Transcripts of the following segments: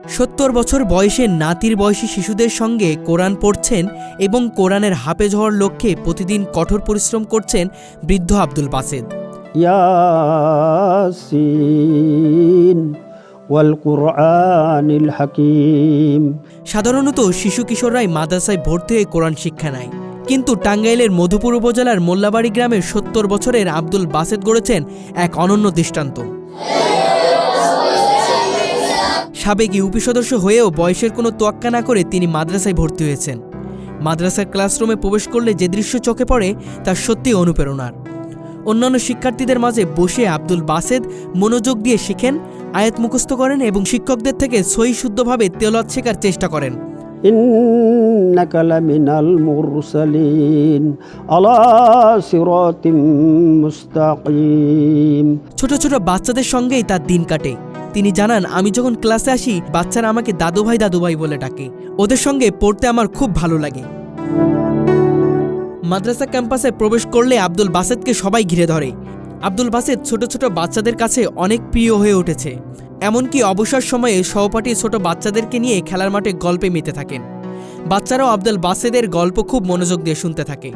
70 বছর বয়সে নাতির বয়সী শিশুদের সঙ্গে কোরআন পড়ছেন এবং কোরআনের হাফেজ হওয়ার লক্ষ্যে প্রতিদিন কঠোর পরিশ্রম করছেন বৃদ্ধ আব্দুল বাসেদ। ইয়াসিন ওয়াল কুরআনিল হাকিম। সাধারণত শিশু কিশোররাই মাদ্রাসায় ভর্তি হয়ে কোরআন শিক্ষা নেয়, কিন্তু টাঙ্গাইলের মধুপুর উপজেলার মোল্লাবাড়ি গ্রামের 70 বছরের আব্দুল বাসেদ গড়েছেন এক অনন্য দৃষ্টান্ত। সাবেক ইউপি সদস্য হয়েও বয়সের কোনো তোয়াক্কা না করে তিনি মাদ্রাসায় ভর্তি হয়েছেন। মাদ্রাসার ক্লাসরুমে প্রবেশ করলে যে দৃশ্য চোখে পড়ে তা সত্যিই অনুপ্রেরণার। অন্যান্য শিক্ষার্থীদের মাঝে বসে আব্দুল বাসেদ মনোযোগ দিয়ে শিখেন, আয়াত মুখস্থ করেন এবং শিক্ষকদের থেকে সহি শুদ্ধভাবে তেলাওয়াত শেখার চেষ্টা করেন। ইন্নাকা লামিনাল মুরসালিন আলা সিরাতিম মুস্তাকিম। ছোট ছোট বাচ্চাদের সঙ্গেই তার দিন কাটে। তিনি জানান, আমি যখন ক্লাসে আসি বাচ্চারা আমাকে দাদু ভাই বলে ডাকে। ওদের সঙ্গে পড়তে আমার খুব ভালো লাগে। মাদ্রাসা ক্যাম্পাসে প্রবেশ করলে আব্দুল বাসেদকে সবাই ঘিরে ধরে। আব্দুল বাসেদ ছোট ছোট বাচ্চাদের কাছে অনেক প্রিয় হয়ে উঠেছে। এমনকি অবসর সময়ে সহপাঠী ছোট বাচ্চাদেরকে নিয়ে খেলার মাঠে গল্পে মেতে থাকেন। বাচ্চারাও আব্দুল বাসেদের গল্প খুব মনোযোগ দিয়ে শুনতে থাকে।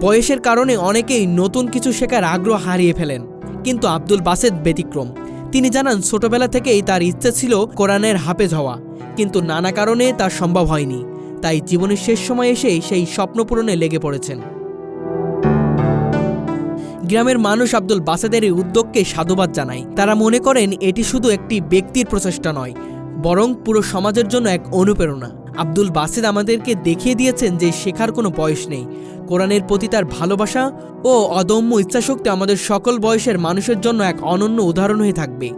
বয়সের কারণে অনেকেই নতুন কিছু শেখার আগ্রহ হারিয়ে ফেলেন, কিন্তু আব্দুল বাসেদ ব্যতিক্রম। তিনি জানান, ছোটবেলা থেকেই তার ইচ্ছে ছিল কোরআনের হাফেজ হওয়া, কিন্তু নানা কারণে তা সম্ভব হয়নি। তাই জীবনের শেষ সময় এসে সেই স্বপ্ন পূরণে লেগে পড়েছেন। গ্রামের মানুষ আব্দুল বাসেদের এই উদ্যোগকে সাধুবাদ জানায়। তারা মনে করেন এটি শুধু একটি ব্যক্তির প্রচেষ্টা নয়, বরং পুরো সমাজের জন্য এক অনুপ্রেরণা। আব্দুল বাসেদ আমাদেরকে দেখিয়ে দিয়েছেন যে শেখার কোনো বয়স নেই। কোরআনের প্রতি তার ভালোবাসা ও অদম্য ইচ্ছাশক্তি আমাদের সকল বয়সের মানুষের জন্য এক অনন্য উদাহরণ হয়ে থাকবে।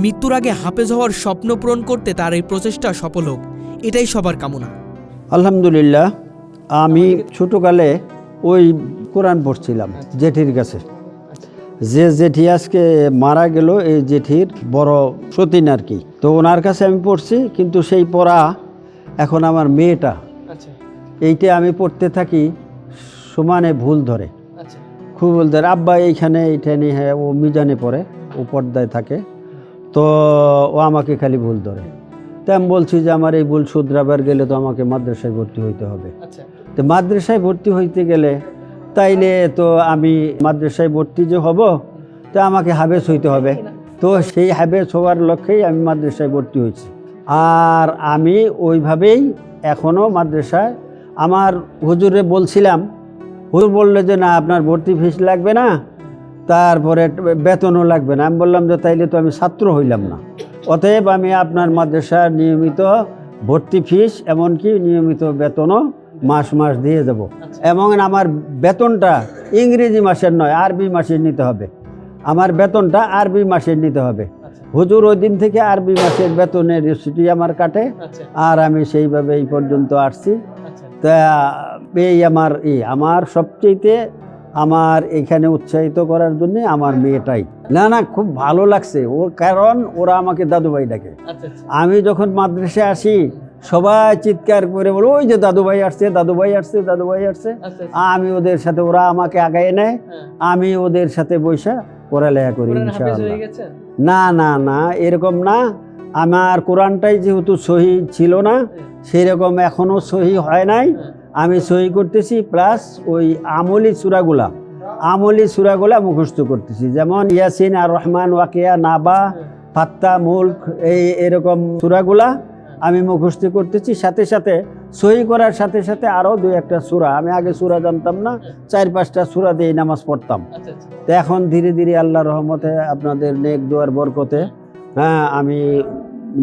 মৃত্যুর আগে হাফেজ হওয়ার স্বপ্ন পূরণ করতে তার এই প্রচেষ্টা সফল হোক, এটাই সবার কামনা। আলহামদুলিল্লাহ, আমি ছোটকালে ওই কোরআন পড়ছিলাম জেঠির কাছে। যে জেঠি আজকে মারা গেল, এই জেঠির বড় সতীন আর কি। তো ওনার কাছে আমি পড়ছি, কিন্তু সেই পড়া এখন আমার মেয়েটা এইটা আমি পড়তে থাকি, সমানে ভুল ধরে, খুব ভুল ধরে। আব্বা এইখানে এইখানে, হ্যাঁ ও মিজানে পড়ে, ও পর্দায় থাকে, তো ও আমাকে খালি ভুল ধরে। তাই আমি বলছি যে আমার এই ভুল শুধরাবার গেলে তো আমাকে মাদ্রাসায় ভর্তি হইতে হবে। তো মাদ্রাসায় ভর্তি হইতে গেলে তাইলে তো আমি মাদ্রাসায় ভর্তি যে হব, তো আমাকে হাফেজ হইতে হবে। তো সেই হাফেজ হওয়ার লক্ষ্যেই আমি মাদ্রাসায় ভর্তি হয়েছি। আর আমি ওইভাবেই এখনও মাদ্রাসায়, আমার হুজুরে বলছিলাম, হুজুর বললো যে না আপনার ভর্তি ফিস লাগবে না, তারপরে বেতনও লাগবে না। আমি বললাম যে তাইলে তো আমি ছাত্র হইলাম না, অতএব আমি আপনার মাদ্রাসার নিয়মিত ভর্তি ফিস এমনকি নিয়মিত বেতনও মাস মাস দিয়ে যাব। এবং আমার বেতনটা ইংরেজি মাসের নয়, আরবি মাসের নিতে হবে। আমার বেতনটা আরবি মাসের নিতে হবে। হুজুর ওই দিন থেকে আরবি মাসের বেতনের রেসিটি আমার কাটে, আর আমি সেইভাবে এই পর্যন্ত আসছি। তা এই আমার সবচেয়ে আমার এখানে উৎসাহিত করার জন্য আমার মেয়েটাই। না খুব ভালো লাগছে ওর, কারণ ওরা আমাকে দাদুভাই ডাকে। আমি যখন মাদ্রাসায় আসি সবাই চিৎকার করে বলো, ওই যে দাদুভাই আসছে, দাদুভাই আসছে, দাদুভাই আসছে। আমি ওদের সাথে, ওরা আমাকে আগায় নেয়, আমি ওদের সাথে বৈশা পড়ালেখা করি ইনশাআল্লাহ। না এরকম না। আমার কোরআনটাই যেহেতু সহি ছিল না, সেরকম এখনো সহি হয় নাই। আমি সহি করতেছি, প্লাস ওই আমলি সূরাগুলা মুখস্থ করতেছি। যেমন ইয়াসিন, আর রহমান, ওয়াকিয়া, নাবা, ফাত্তা, মুলক, এরকম সূরাগুলা আমি মুখস্থ করতেছি। সাথে সাথে সহি করার সাথে সাথে আরও 2-1টা সূরা, আমি আগে সূরা জানতাম না, 4-5টা সূরা দিয়ে নামাজ পড়তাম। তো এখন ধীরে ধীরে আল্লাহর রহমতে, আপনাদের নেক দোয়ার বরকতে, আমি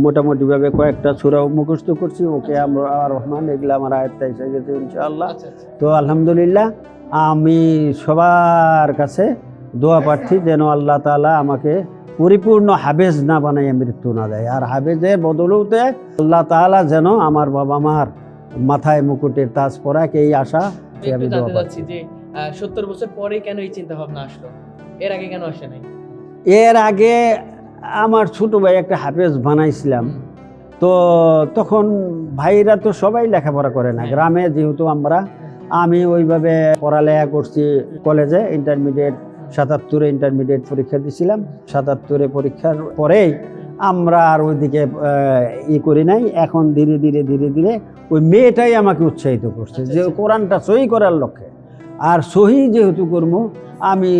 মোটামুটিভাবে কয়েকটা সূরা মুখস্থ করছি। ওকে আমরা আর রহমান, এগুলো আমার আয়াতটা এসে গেছে ইনশাআল্লাহ। তো আলহামদুলিল্লাহ, আমি সবার কাছে দোয়া প্রার্থী যেন আল্লাহ তাআলা আমাকে পরিপূর্ণ হাফেজ না বানাইয়া মৃত্যু না দেয়। আর হাফেজের বদলতে আল্লাহ তাআলা যেন আমার বাবা মার মাথায় মুকুটের তাজ পরাক, এই আশা আমি দোয়া পাচ্ছি। যে 70 বছর পরে কেন এই চিন্তা ভাবনা আসলো? এর আগে কেন আসে নাই? এর আগে আমার ছোট ভাই একটা হাফেজ বানাইছিলাম। তো তখন ভাইরা তো সবাই লেখাপড়া করে না গ্রামে, যেহেতু আমি ওইভাবে পড়ালেখা করছি কলেজে, ইন্টারমিডিয়েট 77-এ ইন্টারমিডিয়েট পরীক্ষা দিয়েছিলাম। 77-এ পরীক্ষার পরেই আমরা আর ওইদিকে করি নাই। এখন ধীরে ধীরে ধীরে ধীরে ওই মেয়েটাই আমাকে উৎসাহিত করছে যে কোরআনটা সহি করার লক্ষ্যে। আর সহি যেহেতু করবো, আমি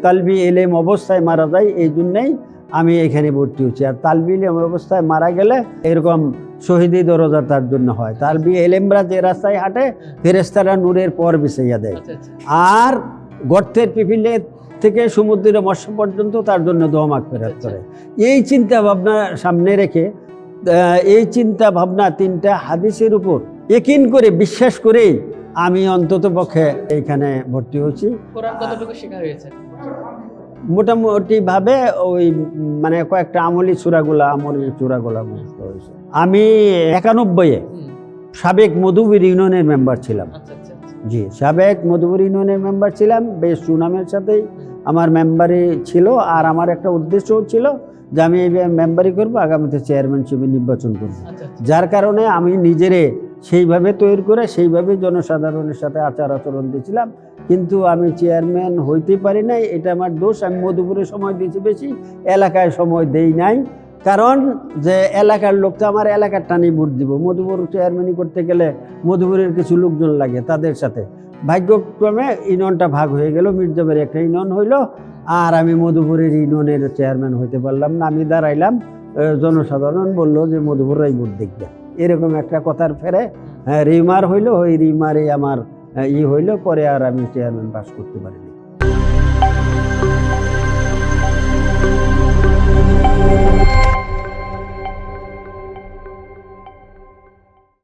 তালবি এলেম অবস্থায় মারা যাই, এই জন্যেই আমি এখানে ভর্তি হচ্ছি। আর তালবি এলেম অবস্থায় মারা গেলে এরকম শহীদি দরজা তার জন্য হয়। তালবি এলেমরা যে রাস্তায় হাঁটে, ফেরেশতারা নূরের পর বিছাইয়া দেয়। আর গর্তের পিপিলে থেকে সমুদ্রের মৎস্য পর্যন্ত তার জন্য দোয়া মাগফিরাত করে। এই চিন্তা ভাবনা সামনে রেখে, এই চিন্তা ভাবনা 3টা হাদিসের উপর ইয়াকিন করে বিশ্বাস করেই আমি অন্তত পক্ষে এইখানে ভর্তি হয়েছি। কোরআন কতটুকু শেখা হয়েছে? মোটামুটি ভাবে ওই মানে কয়েকটা আমলি চূড়াগুলা মুখস্থ হয়েছে। আমি 91-এ সাবেক মধুপুর ইউনিয়নের মেম্বার ছিলাম। জি, সাবেক মধুপুর ইউনিয়নের মেম্বার ছিলাম। বেশ সুনামের সাথেই আমার মেম্বারি ছিল। আর আমার একটা উদ্দেশ্যও ছিল যে আমি এই মেম্বারি করবো, আগামীতে চেয়ারম্যানশিপে নির্বাচন করব। যার কারণে আমি নিজেরে সেইভাবে তৈরি করে সেইভাবে জনসাধারণের সাথে আচার আচরণ দিয়েছিলাম। কিন্তু আমি চেয়ারম্যান হইতে পারি নাই, এটা আমার দোষ। আমি মধুপুরে সময় দিয়েছি বেশি, এলাকায় সময় দেই নাই। কারণ যে এলাকার লোক তো আমার এলাকার টানি ভোট দিব। মধুপুর চেয়ারম্যানই করতে গেলে মধুপুরের কিছু লোকজন লাগে, তাদের সাথে ভাগ্যক্রমে ইউনিয়নটা ভাগ হয়ে গেল। মির্জাবের একটা ইউনিয়ন হইল, আর আমি মধুপুরের ইউনিয়নের চেয়ারম্যান হইতে পারলাম না। আমি দাঁড়াইলাম, জনসাধারণ বললো যে মধুপুরাই ভোট দেখবে। এরকম একটা কথার ফেরে রিমার হইলো, ওই রিমারে আমার হইলো। পরে আর আমি চেয়ারম্যান পাস করতে পারি না।